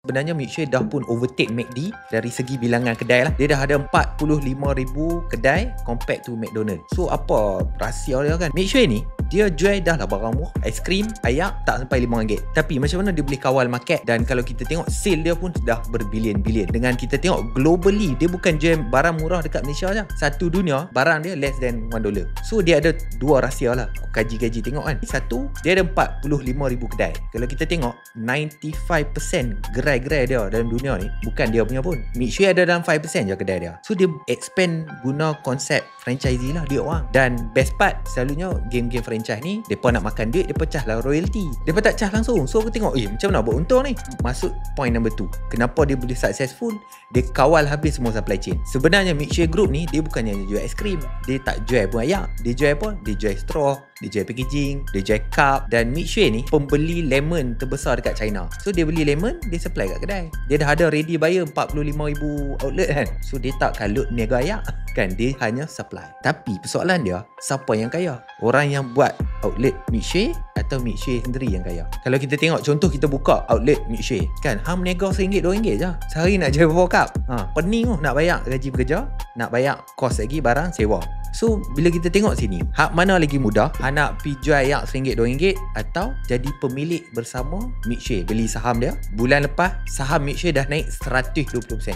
sebenarnya Milkshake dah pun overtake McD dari segi bilangan kedai lah. Dia dah ada 45,000 kedai compared to McDonald. So apa rahsia dia kan? Milkshake ni dia jual dah lah barang murah, aiskrim, ayak tak sampai RM5. Tapi macam mana dia boleh kawal market? Dan kalau kita tengok sale dia pun dah berbilion-bilion. Dengan kita tengok globally, dia bukan jual barang murah dekat Malaysia je. Satu dunia barang dia less than $1. So dia ada dua rahsia lah. Aku kaji-kaji tengok kan. Satu, dia ada 45,000 kedai. Kalau kita tengok 95% gerai-gerai dia dalam dunia ni bukan dia punya pun. Milkshake ada dalam 5% je kedai dia. So dia expand guna konsep franchisee lah dia orang. Dan best part selalunya game-game franchise ni, mereka nak makan duit, mereka cah lah royalty. Mereka tak cah langsung. So aku tengok, macam mana buat untung ni? Masuk point number 2. Kenapa dia boleh successful? Dia kawal habis semua supply chain. Sebenarnya Milkshake Group ni, dia bukannya jual aiskrim. Dia tak jual pun ayak. Dia jual apa? Dia jual straw, dia jual packaging, dia jual cup. Dan Milkshake ni pembeli lemon terbesar dekat China. So dia beli lemon, dia supply kat kedai. Dia dah ada ready buyer 45,000 outlet kan. So dia tak kalut niaga ayak kan, dia hanya supply. Tapi persoalan dia, siapa yang kaya? Orang yang buat outlet Milkshake atau Milkshake sendiri yang kaya? Kalau kita tengok contoh, kita buka outlet Milkshake kan, hang meniaga RM1, RM2 je. Sehari nak jual berapa cup? Pening tu nak bayar gaji pekerja, nak bayar kos lagi barang sewa. So bila kita tengok sini, hak mana lagi mudah? Hak nak pergi jual ayak RM1, RM2 atau jadi pemilik bersama Milkshake, beli saham dia. Bulan lepas saham Milkshake dah naik 120%.